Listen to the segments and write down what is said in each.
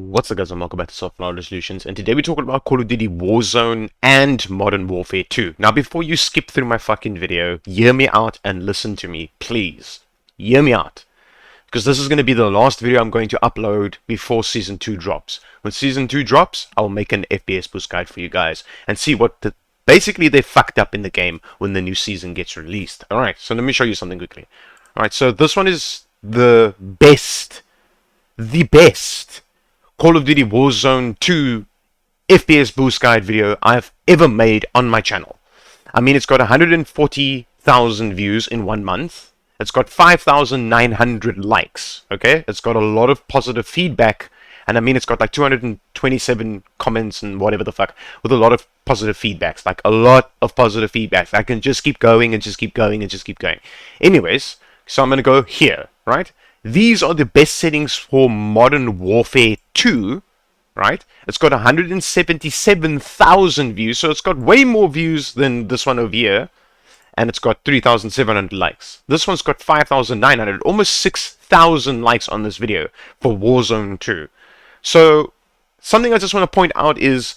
What's up guys, and welcome back to Soft Loud Resolutions, and today we're talking about Call of Duty Warzone and Modern Warfare 2. Now before you skip through my fucking video, hear me out and listen to me, please. Hear me out. Because this is going to be the last video I'm going to upload before Season 2 drops. When Season 2 drops, I'll make an FPS boost guide for you guys and see what basically they fucked up in the game when the new season gets released. Alright, so let me show you something quickly. Alright, so this one is the best Call of Duty Warzone 2 FPS boost guide video I've ever made on my channel. I mean, it's got 140,000 views in 1 month. It's got 5,900 likes, okay? It's got a lot of positive feedback, and I mean, it's got like 227 comments and whatever the fuck, with a lot of positive feedbacks, like a lot of positive feedbacks. I can just keep going and just keep going and just keep going. Anyways, so I'm going to go here, right? These are the best settings for Modern Warfare 2, right? It's got 177,000 views, so it's got way more views than this one over here, and it's got 3,700 likes. This one's got 5,900, almost 6,000 likes on this video for Warzone 2. So, something I just want to point out is,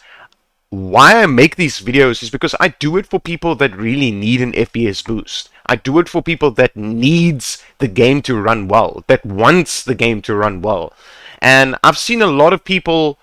why I make these videos is because I do it for people that really need an FPS boost. I do it for people that needs the game to run well, that wants the game to run well. And I've seen a lot of people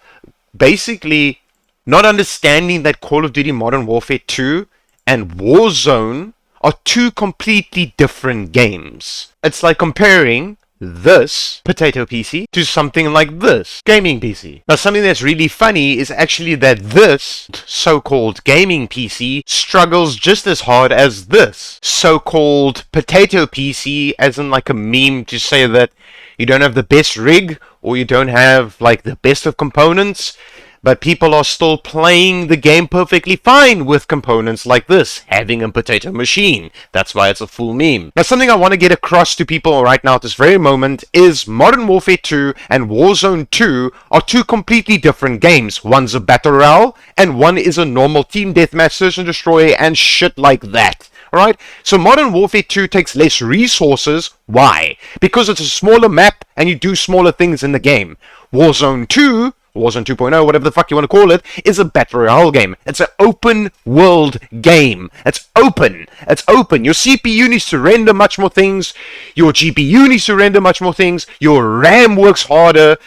basically not understanding that Call of Duty Modern Warfare 2 and Warzone are two completely different games. It's like comparing this potato PC to something like this gaming PC. Now, something that's really funny is actually that this so-called gaming PC struggles just as hard as this so-called potato PC, as in like a meme to say that you don't have the best rig or you don't have like the best of components, but people are still playing the game perfectly fine with components like this, having a potato machine. That's why it's a full meme. Now, something I want to get across to people right now at this very moment is Modern Warfare 2 and Warzone 2 are two completely different games. One's a battle royale, and one is a normal team deathmatch, search and destroy, and shit like that. Alright, so Modern Warfare 2 takes less resources. Why? Because it's a smaller map and you do smaller things in the game. Warzone 2, Warzone 2.0, whatever the fuck you want to call it, is a battle royale game. It's an open world game. It's open. It's open. Your CPU needs to render much more things. Your GPU needs to render much more things. Your RAM works harder.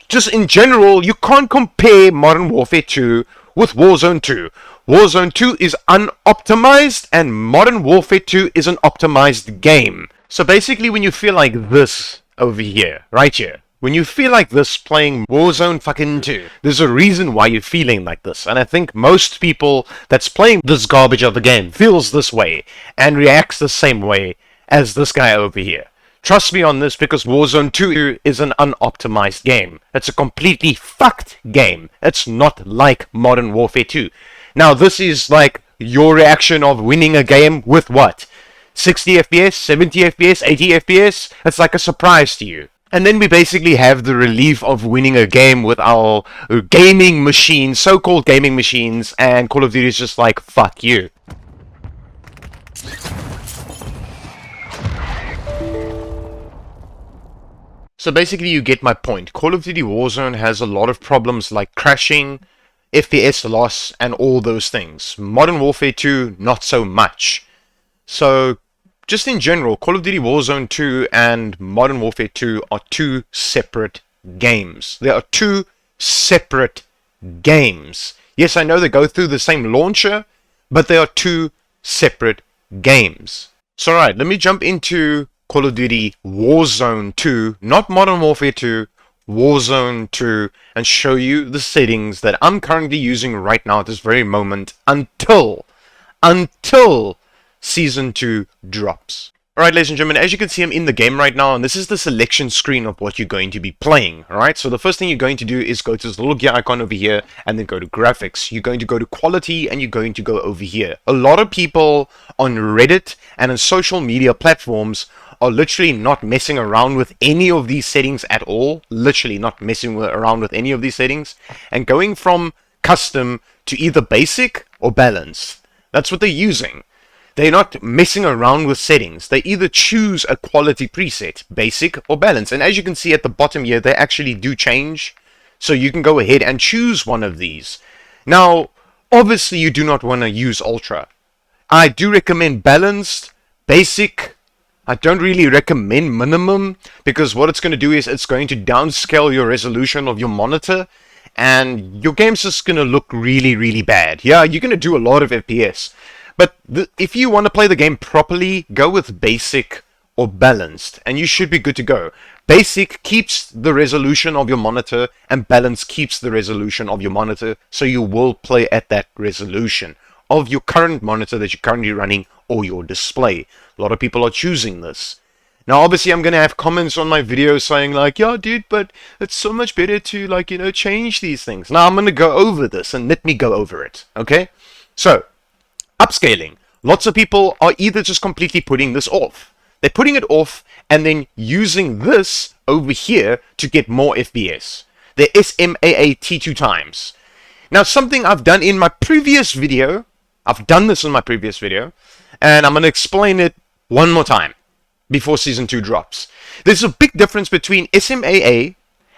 Just in general, you can't compare Modern Warfare 2 with Warzone 2. Warzone 2 is unoptimized and Modern Warfare 2 is an optimized game. So basically, when you feel like this over here, right here, when you feel like this playing Warzone fucking 2, there's a reason why you're feeling like this. And I think most people that's playing this garbage of a game feels this way and reacts the same way as this guy over here. Trust me on this, because Warzone 2 is an unoptimized game. It's a completely fucked game. It's not like Modern Warfare 2. Now, this is like your reaction of winning a game with what? 60 FPS, 70 FPS, 80 FPS? It's like a surprise to you. And then we basically have the relief of winning a game with our gaming machines, so-called gaming machines, and Call of Duty is just like, fuck you. So basically you get my point. Call of Duty Warzone has a lot of problems like crashing, FPS loss, and all those things. Modern Warfare 2, not so much. So, just in general, Call of Duty Warzone 2 and Modern Warfare 2 are two separate games. They are two separate games. Yes, I know they go through the same launcher, but they are two separate games. So, alright, let me jump into Call of Duty Warzone 2, not Modern Warfare 2, Warzone 2, and show you the settings that I'm currently using right now at this very moment until Season 2 drops. Alright, ladies and gentlemen, as you can see, I'm in the game right now, and this is the selection screen of what you're going to be playing. Alright, so the first thing you're going to do is go to this little gear icon over here, and then go to graphics. You're going to go to quality, and you're going to go over here. A lot of people on Reddit and on social media platforms are literally not messing around with any of these settings at all. Literally not messing around with any of these settings, and going from custom to either basic or balanced. That's what they're using. They're not messing around with settings. They either choose a quality preset, basic or balance. And as you can see at the bottom here, they actually do change. So you can go ahead and choose one of these. Now, obviously you do not want to use Ultra. I do recommend balanced, basic. I don't really recommend minimum, because what it's going to do is it's going to downscale your resolution of your monitor, and your game's just going to look really, really bad. Yeah, you're going to do a lot of FPS, but if you want to play the game properly, go with basic or balanced, and you should be good to go. Basic keeps the resolution of your monitor, and balance keeps the resolution of your monitor, so you will play at that resolution of your current monitor that you're currently running, or your display. A lot of people are choosing this. Now, obviously, I'm going to have comments on my video saying like, yeah, dude, but it's so much better to, like, you know, change these things. Now, I'm going to go over this, and let me go over it, okay? So, upscaling. Lots of people are either just completely putting this off. They're putting it off and then using this over here to get more FPS. The SMAA T2 times. Now, something I've done in my previous video, I've done this in my previous video, and I'm going to explain it one more time before Season 2 drops. There's a big difference between SMAA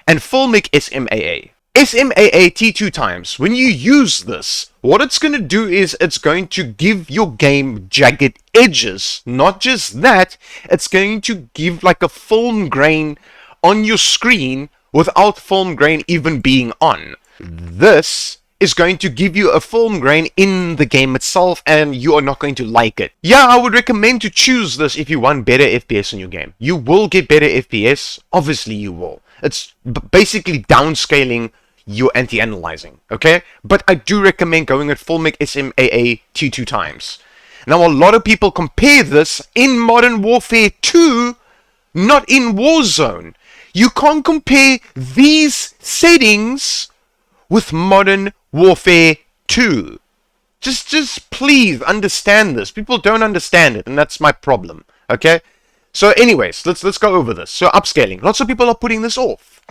and Filmic SMAA. SMAA T2 times, when you use this, what it's going to do is it's going to give your game jagged edges. Not just that, it's going to give like a film grain on your screen without film grain even being on. This is going to give you a film grain in the game itself, and you are not going to like it. Yeah, I would recommend to choose this if you want better FPS in your game. You will get better FPS, obviously you will. It's basically downscaling your anti-analyzing, okay? But I do recommend going with Filmic SMAA T2 times. Now, a lot of people compare this in Modern Warfare 2, not in Warzone. You can't compare these settings with Modern Warfare 2. Just please understand this. People don't understand it, and that's my problem, okay? So anyways, let's go over this. So upscaling. Lots of people are putting this off.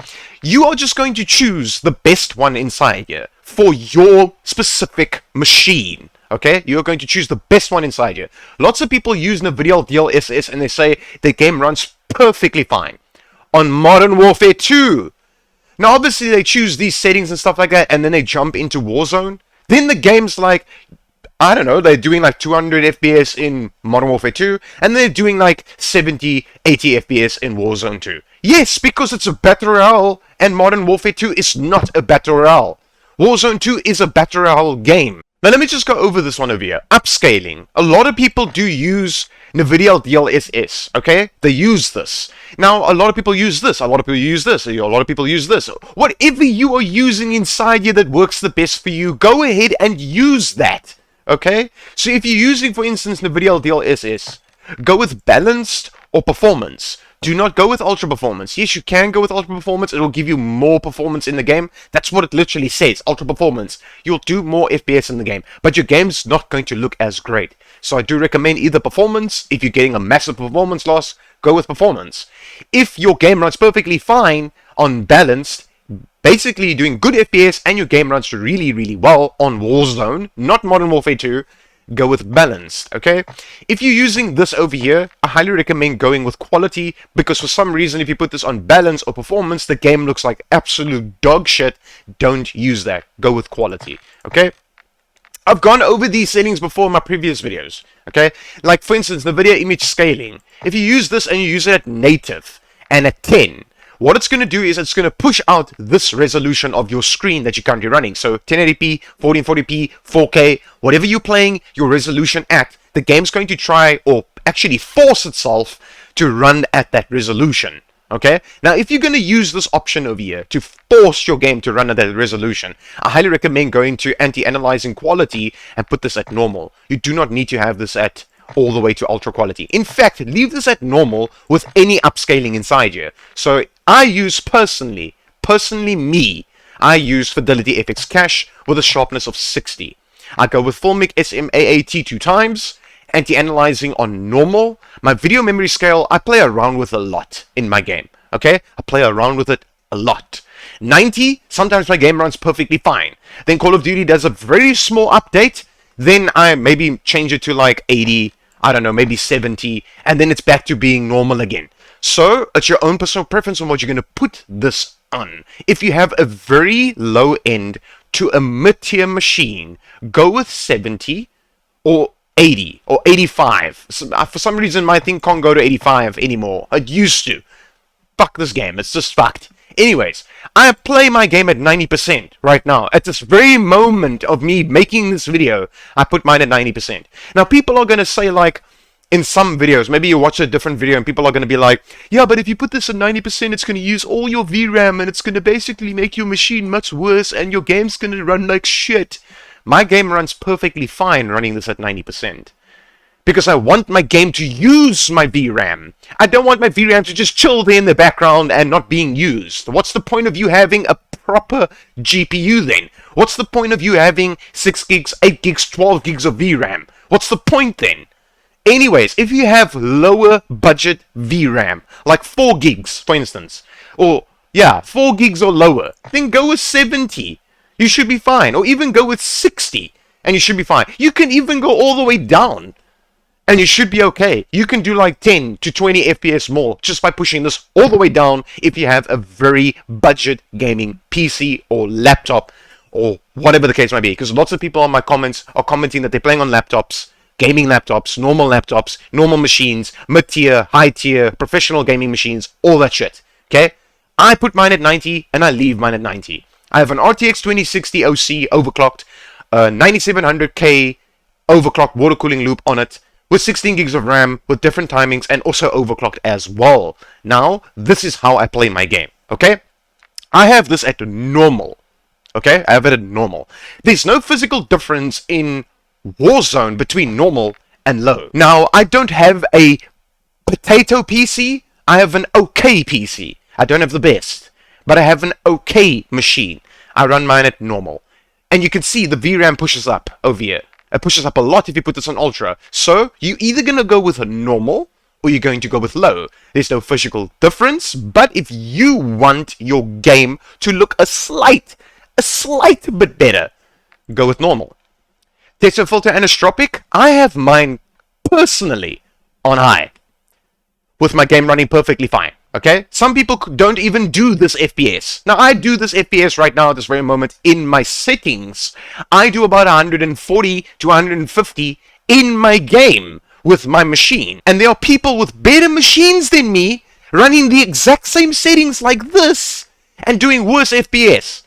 You are just going to choose the best one inside here for your specific machine. Okay? You're going to choose the best one inside here. Lots of people use NVIDIA DLSS and they say the game runs perfectly fine on Modern Warfare 2. Now obviously they choose these settings and stuff like that, and then they jump into Warzone. Then the game's like, I don't know, they're doing like 200 FPS in Modern Warfare 2, and they're doing like 70, 80 FPS in Warzone 2. Yes, because it's a Battle Royale, and Modern Warfare 2 is not a Battle Royale. Warzone 2 is a Battle Royale game. Now let me just go over this one over here. Upscaling. A lot of people do use NVIDIA DLSS, okay? They use this. Now, a lot of people use this. A lot of people use this. A lot of people use this. Whatever you are using inside here that works the best for you, go ahead and use that. Okay, so if you're using, for instance, NVIDIA DLSS, go with balanced or performance. Do not go with ultra performance. Yes, you can go with ultra performance. It will give you more performance in the game. That's what it literally says, ultra performance. You'll do more FPS in the game, but your game's not going to look as great. So I do recommend either performance. If you're getting a massive performance loss, go with performance. If your game runs perfectly fine on balanced, basically you're doing good FPS and your game runs really, really well on Warzone, not Modern Warfare 2, go with balanced, okay? If you're using this over here, I highly recommend going with quality, because for some reason if you put this on balance or performance, the game looks like absolute dog shit. Don't use that. Go with quality, okay? I've gone over these settings before in my previous videos, okay? Like for instance, the video image scaling. If you use this and you use it at native and at 10, what it's going to do is it's going to push out this resolution of your screen that you're currently running. So 1080p, 1440p, 4K, whatever you're playing your resolution at, the game's going to try or actually force itself to run at that resolution. Okay? Now, if you're going to use this option over here to force your game to run at that resolution, I highly recommend going to anti-analyzing quality and put this at normal. You do not need to have this at all the way to ultra quality. In fact, leave this at normal with any upscaling inside here. So I use personally me, I use Fidelity FX Cache with a sharpness of 60. I go with Filmic SMAA T2 times, anti-analyzing on normal. My video memory scale, I play around with a lot in my game. Okay? I play around with it a lot. 90, sometimes my game runs perfectly fine. Then Call of Duty does a very small update. Then I maybe change it to like 80, I don't know, maybe 70, and then it's back to being normal again. So it's your own personal preference on what you're going to put this on. If you have a very low end to a mid-tier machine, go with 70 or 80 or 85. For some reason, my thing can't go to 85 anymore. It used to. Fuck this game. It's just fucked. Anyways, I play my game at 90% right now. At this very moment of me making this video, I put mine at 90%. Now, people are going to say, like, in some videos, maybe you watch a different video and people are going to be like, yeah, but if you put this at 90%, it's going to use all your VRAM and it's going to basically make your machine much worse and your game's going to run like shit. My game runs perfectly fine running this at 90%. Because I want my game to use my VRAM. I don't want my VRAM to just chill there in the background and not being used. What's the point of you having a proper GPU then? What's the point of you having 6 gigs, 8 gigs, 12 gigs of VRAM? What's the point then? Anyways, if you have lower budget VRAM, like 4 gigs, for instance, or, yeah, 4 gigs or lower, then go with 70. You should be fine. Or even go with 60, and you should be fine. You can even go all the way down. And you should be okay. You can do like 10 to 20 FPS more just by pushing this all the way down if you have a very budget gaming PC or laptop or whatever the case might be. Because lots of people on my comments are commenting that they're playing on laptops, gaming laptops, normal machines, mid-tier, high-tier, professional gaming machines, all that shit. Okay? I put mine at 90 and I leave mine at 90. I have an RTX 2060 OC overclocked, a 9700K overclocked water cooling loop on it, with 16 gigs of RAM, with different timings, and also overclocked as well. Now, this is how I play my game, okay? I have this at normal, okay? I have it at normal. There's no physical difference in Warzone between normal and low. Now, I don't have a potato PC, I have an okay PC. I don't have the best, but I have an okay machine. I run mine at normal. And you can see the VRAM pushes up over here. It pushes up a lot if you put this on ultra. So, you're either going to go with a normal, or you're going to go with low. There's no physical difference, but if you want your game to look a slight bit better, go with normal. Texture filter anisotropic, I have mine personally on high, with my game running perfectly fine. Okay? Some people don't even do this FPS. Now, I do this FPS right now at this very moment in my settings. I do about 140 to 150 in my game with my machine. And there are people with better machines than me running the exact same settings like this and doing worse FPS.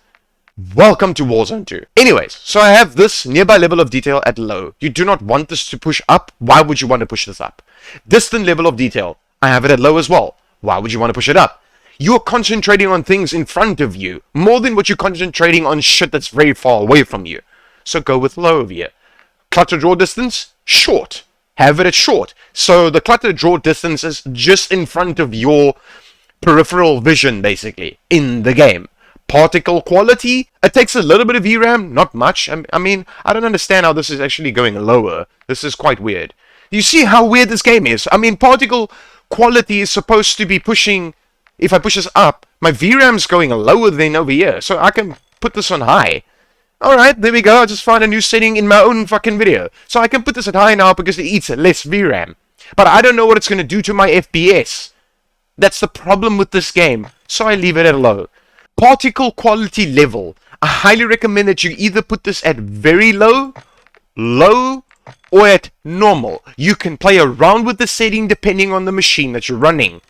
Welcome to Warzone 2. Anyways, so I have this nearby level of detail at low. You do not want this to push up. Why would you want to push this up? Distant level of detail. I have it at low as well. Why would you want to push it up? You're concentrating on things in front of you more than what you're concentrating on shit that's very far away from you. So go with low over here. Clutter draw distance, short. Have it at short. So the clutter draw distance is just in front of your peripheral vision, basically, in the game. Particle quality, it takes a little bit of VRAM, not much. I mean, I don't understand how this is actually going lower. This is quite weird. You see how weird this game is? I mean, particle quality is supposed to be pushing, if I push this up, my VRAM's going lower than over here, so I can put this on high. Alright, there we go, I just found a new setting in my own fucking video. So I can put this at high now because it eats less VRAM. But I don't know what it's going to do to my FPS. That's the problem with this game, so I leave it at low. Particle quality level. I highly recommend that you either put this at very low, or at normal. You can play around with the setting depending on the machine that you're running.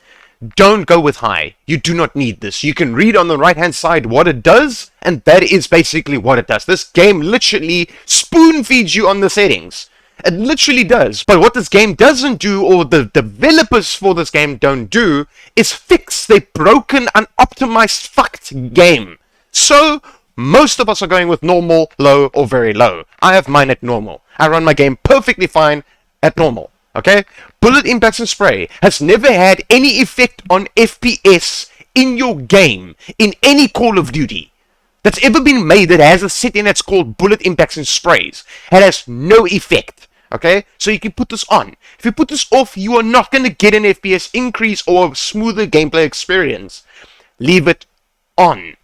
Don't go with high. You do not need this. You can read on the right hand side what it does, and that is basically what it does. This game literally spoon feeds you on the settings. It literally does. But what this game doesn't do, or the developers for this game don't do, is fix their broken, unoptimized, fucked game. So, most of us are going with normal, low, or very low. I have mine at normal. I run my game perfectly fine at normal. Okay? Bullet impacts and spray has never had any effect on FPS in your game, in any Call of Duty that's ever been made that has a setting that's called bullet impacts and sprays. It has no effect. Okay? So you can put this on. If you put this off, you are not going to get an FPS increase or a smoother gameplay experience. Leave it on.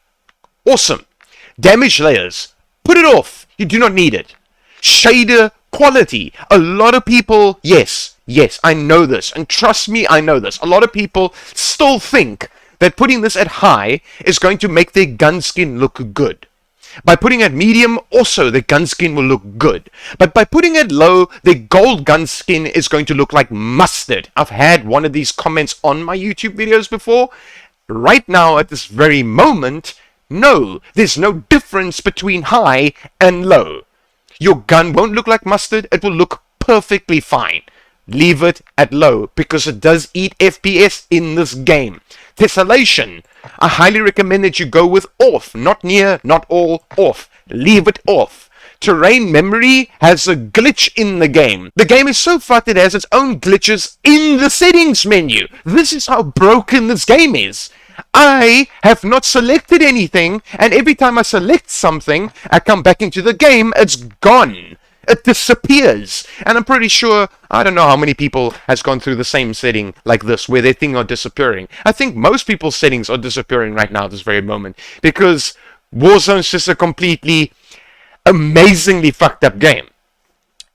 Awesome. Damage layers. Put it off. You do not need it. Shader quality. A lot of people, yes, Yes, I know this, and trust me, I know this. A lot of people still think that putting this at high is going to make their gun skin look good. By putting it at medium, also the gun skin will look good. But by putting it low, the gold gun skin is going to look like mustard. I've had one of these comments on my YouTube videos before. Right now, at this very moment, no, there's no difference between high and low. Your gun won't look like mustard, it will look perfectly fine. Leave it at low, because it does eat FPS in this game. Tessellation, I highly recommend that you go with off, not near, not all, off. Leave it off. Terrain memory has a glitch in the game. The game is so fucked it has its own glitches in the settings menu. This is how broken this game is. I have not selected anything, and every time I select something, I come back into the game, it's gone. It disappears. And I'm pretty sure, I don't know how many people has gone through the same setting like this, where their thing are disappearing. I think most people's settings are disappearing right now at this very moment, because Warzone's just a completely amazingly fucked up game.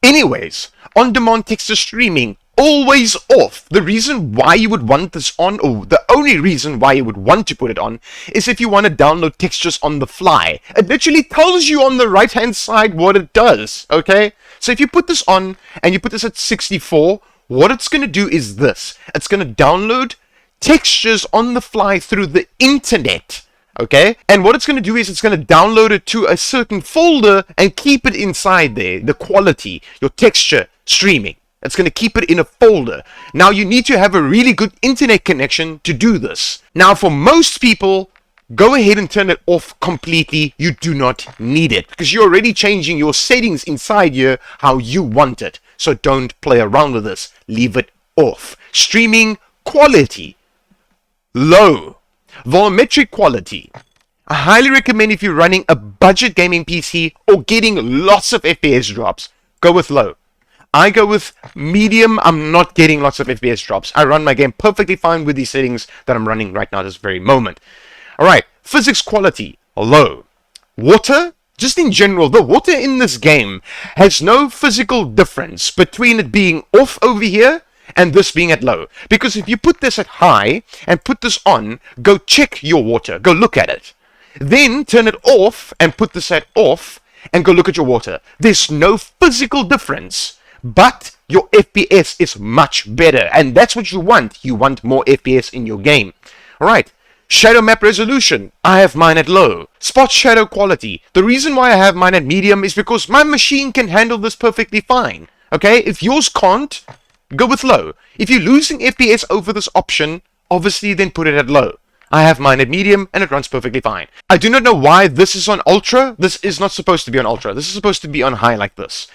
Anyways, on-demand texture streaming, always off. The reason why you would want this on, or the only reason why you would want to put it on, is if you want to download textures on the fly. It literally tells you on the right hand side what it does, okay? So if you put this on, and you put this at 64, what it's going to do is this. It's going to download textures on the fly through the internet. Okay, and what it's going to do is it's going to download it to a certain folder and keep it inside there, the quality, your texture, streaming. It's going to keep it in a folder. Now, you need to have a really good internet connection to do this. Now, for most people, go ahead and turn it off completely. You do not need it, because you're already changing your settings inside here how you want it. So don't play around with this. Leave it off. Streaming quality, low. Volumetric quality. I highly recommend if you're running a budget gaming PC or getting lots of FPS drops, go with low. I go with medium. I'm not getting lots of FPS drops. I run my game perfectly fine with these settings that I'm running right now this very moment. Alright, physics quality, low. Water, just in general, the water in this game has no physical difference between it being off over here and this being at low. Because if you put this at high and put this on, go check your water, go look at it. Then turn it off and put this at off and go look at your water. There's no physical difference, but your FPS is much better, and that's what you want. You want more FPS in your game. Alright, shadow map resolution, I have mine at low. Spot shadow quality, the reason why I have mine at medium is because my machine can handle this perfectly fine. Okay, if yours can't, go with low. If you're losing FPS over this option, obviously then put it at low. I have mine at medium and it runs perfectly fine. I do not know why this is on ultra. This is not supposed to be on ultra. This is supposed to be on high like this.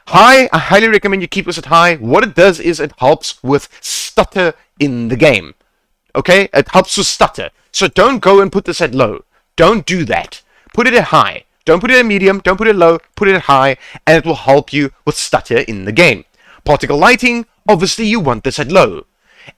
High, I highly recommend you keep this at high. What it does is it helps with stutter in the game. Okay? It helps with stutter. So don't go and put this at low. Don't do that. Put it at high. Don't put it at medium. Don't put it low. Put it at high, and it will help you with stutter in the game. Particle lighting, obviously you want this at low.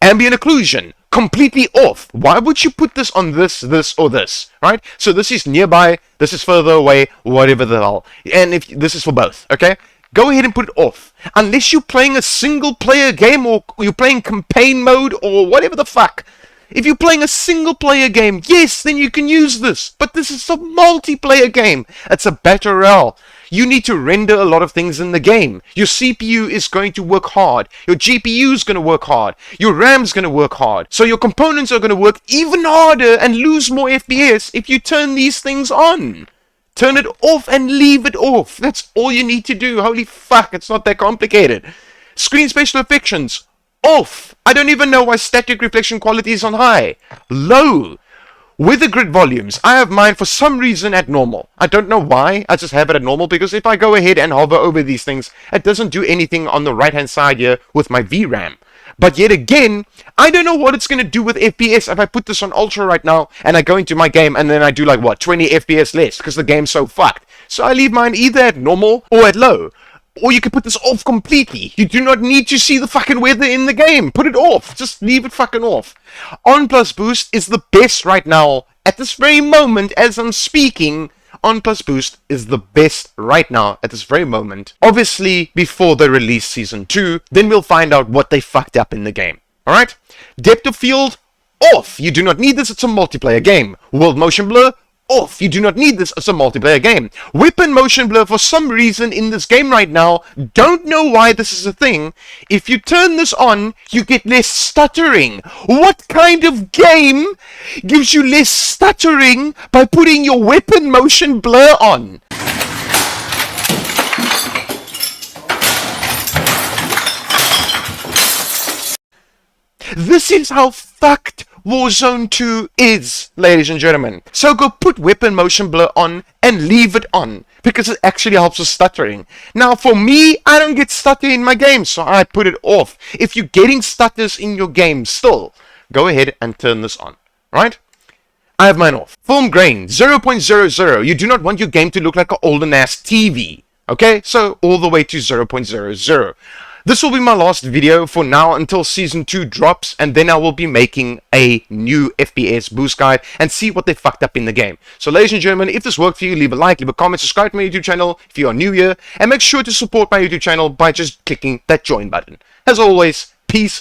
Ambient occlusion, completely off. Why would you put this on this, or this, right? So this is nearby, this is further away, whatever the hell. And if this is for both, okay? Go ahead and put it off. Unless you're playing a single player game, or you're playing campaign mode, or whatever the fuck. If you're playing a single player game, yes, then you can use this. But this is a multiplayer game. It's a battle royale. You need to render a lot of things in the game. Your CPU is going to work hard. Your GPU is going to work hard. Your RAM is going to work hard. So your components are going to work even harder and lose more FPS if you turn these things on. Turn it off and leave it off. That's all you need to do. Holy fuck, it's not that complicated. Screen spatial affections, off. I don't even know why static reflection quality is on high. Low. Weather grid volumes, I have mine for some reason at normal. I don't know why, I just have it at normal, because if I go ahead and hover over these things, it doesn't do anything on the right hand side here with my VRAM. But yet again, I don't know what it's going to do with FPS if I put this on ultra right now, and I go into my game, and then I do like, what, 20 FPS less, because the game's so fucked. So I leave mine either at normal or at low. Or you can put this off completely. You do not need to see the fucking weather in the game. Put it off. Just leave it fucking off. On plus boost is the best right now. At this very moment, as I'm speaking, on plus boost is the best right now at this very moment. Obviously, before they release Season 2, then we'll find out what they fucked up in the game. Alright? Depth of field, off. You do not need this, it's a multiplayer game. World motion blur, off. You do not need this as a multiplayer game. Weapon motion blur, for some reason in this game right now, don't know why this is a thing. If you turn this on, you get less stuttering. What kind of game gives you less stuttering by putting your weapon motion blur on? This is how fucked Warzone 2 is, ladies and gentlemen. So go put weapon motion blur on and leave it on, because it actually helps with stuttering. Now for me, I don't get stutter in my game, so I put it off. If you're getting stutters in your game still, go ahead and turn this on, right? I have mine off. Film grain, 0.00. You do not want your game to look like an olden ass TV, okay? So all the way to 0.00. This will be my last video for now until Season 2 drops, and then I will be making a new FPS boost guide and see what they fucked up in the game. So ladies and gentlemen, if this worked for you, leave a like, leave a comment, subscribe to my YouTube channel if you are new here, and make sure to support my YouTube channel by just clicking that join button. As always, peace.